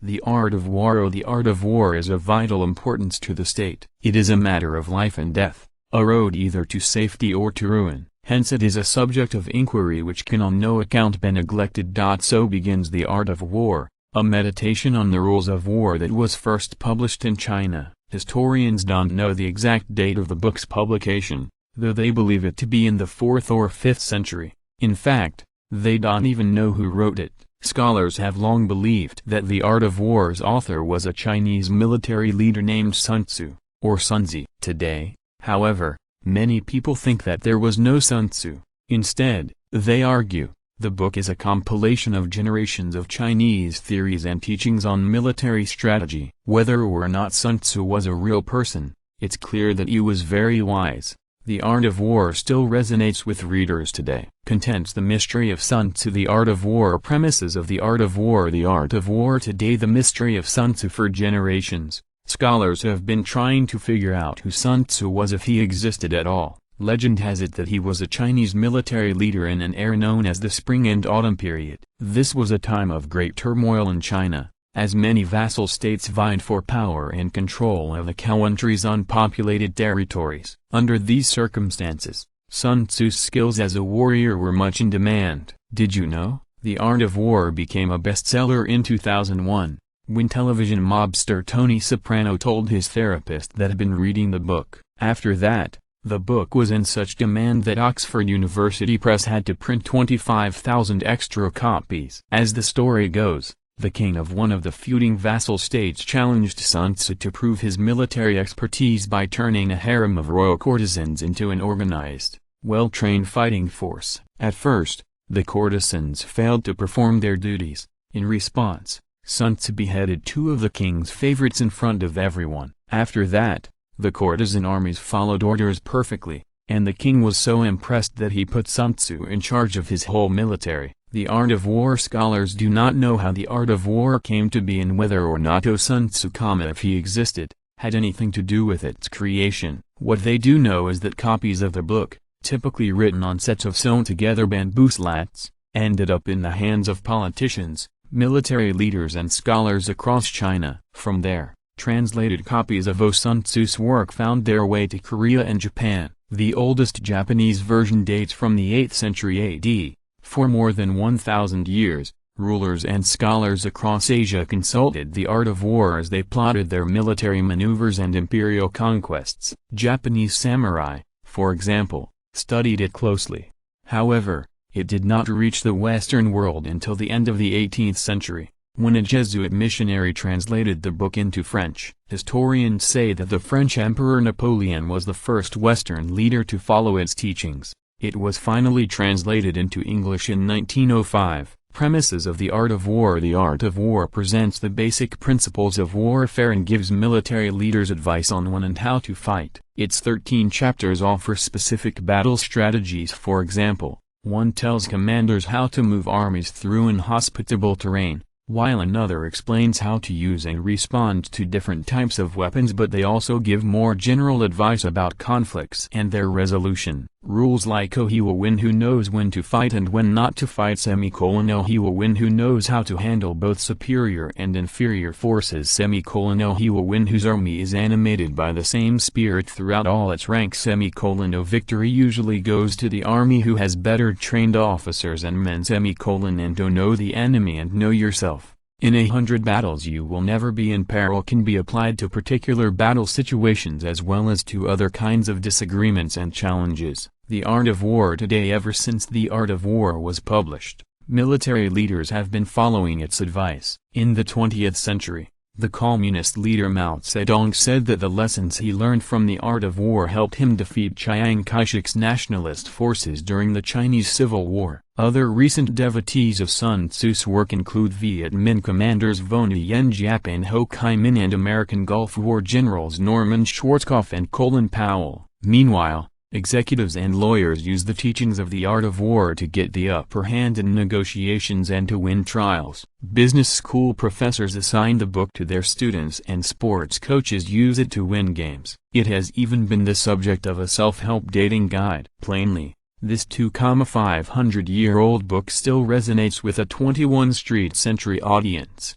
The art of war. The art of war is of vital importance to the state. It is a matter of life and death, a road either to safety or to ruin. Hence it is a subject of inquiry which can on no account be neglected. So begins The Art of War, a meditation on the rules of war that was first published in China. Historians don't know the exact date of the book's publication, though they believe it to be in the 4th or 5th century. In fact, they don't even know who wrote it. Scholars have long believed that The Art of War's author was a Chinese military leader named Sun Tzu, or Sunzi. Today, however, many people think that there was no Sun Tzu. Instead, they argue, the book is a compilation of generations of Chinese theories and teachings on military strategy. Whether or not Sun Tzu was a real person, it's clear that he was very wise. The Art of War still resonates with readers today. Contents: The Mystery of Sun Tzu. The Art of War. Premises of The Art of War. The Art of War today. The mystery of Sun Tzu. For generations, scholars have been trying to figure out who Sun Tzu was, if he existed at all. Legend has it that he was a Chinese military leader in an era known as the Spring and Autumn period. This was a time of great turmoil in China, as many vassal states vied for power and control of the country's unpopulated territories. Under these circumstances, Sun Tzu's skills as a warrior were much in demand. Did you know? The Art of War became a bestseller in 2001, when television mobster Tony Soprano told his therapist that had been reading the book. After that, the book was in such demand that Oxford University Press had to print 25,000 extra copies. As the story goes, the king of one of the feuding vassal states challenged Sun Tzu to prove his military expertise by turning a harem of royal courtesans into an organized, well-trained fighting force. At first, the courtesans failed to perform their duties. In response, Sun Tzu beheaded 2 of the king's favorites in front of everyone. After that, the courtesan armies followed orders perfectly, and the king was so impressed that he put Sun Tzu in charge of his whole military. The Art of War. Scholars do not know how the Art of War came to be and whether or not Sun Tzu, if he existed, had anything to do with its creation. What they do know is that copies of the book, typically written on sets of sewn-together bamboo slats, ended up in the hands of politicians, military leaders and scholars across China. From there, translated copies of Sun Tzu's work found their way to Korea and Japan. The oldest Japanese version dates from the 8th century AD. For more than 1,000 years, rulers and scholars across Asia consulted The Art of War as they plotted their military maneuvers and imperial conquests. Japanese samurai, for example, studied it closely. However, it did not reach the Western world until the end of the 18th century, when a Jesuit missionary translated the book into French. Historians say that the French Emperor Napoleon was the first Western leader to follow its teachings. It was finally translated into English in 1905. Premises of The Art of War. The Art of War presents the basic principles of warfare and gives military leaders advice on when and how to fight. Its 13 chapters offer specific battle strategies. For example, one tells commanders how to move armies through inhospitable terrain, while another explains how to use and respond to different types of weapons, but they also give more general advice about conflicts and their resolution. Rules like he will win who knows when to fight and when not to fight. He will win who knows how to handle both superior and inferior forces. He will win whose army is animated by the same spirit throughout all its ranks. Victory usually goes to the army who has better trained officers and men. And know the enemy and know yourself. In 100 battles you will never be in peril can be applied to particular battle situations as well as to other kinds of disagreements and challenges. The Art of War today. Ever since The Art of War was published, military leaders have been following its advice. In the 20th century, the communist leader Mao Zedong said that the lessons he learned from The Art of War helped him defeat Chiang Kai-shek's nationalist forces during the Chinese Civil War. Other recent devotees of Sun Tzu's work include Viet Minh commanders Von Yen Giap and Ho Chi Minh and American Gulf War generals Norman Schwarzkopf and Colin Powell. Meanwhile, executives and lawyers use the teachings of The Art of War to get the upper hand in negotiations and to win trials. Business school professors assign the book to their students and sports coaches use it to win games. It has even been the subject of a self-help dating guide. Plainly, this 2,500-year-old book still resonates with a 21st century audience.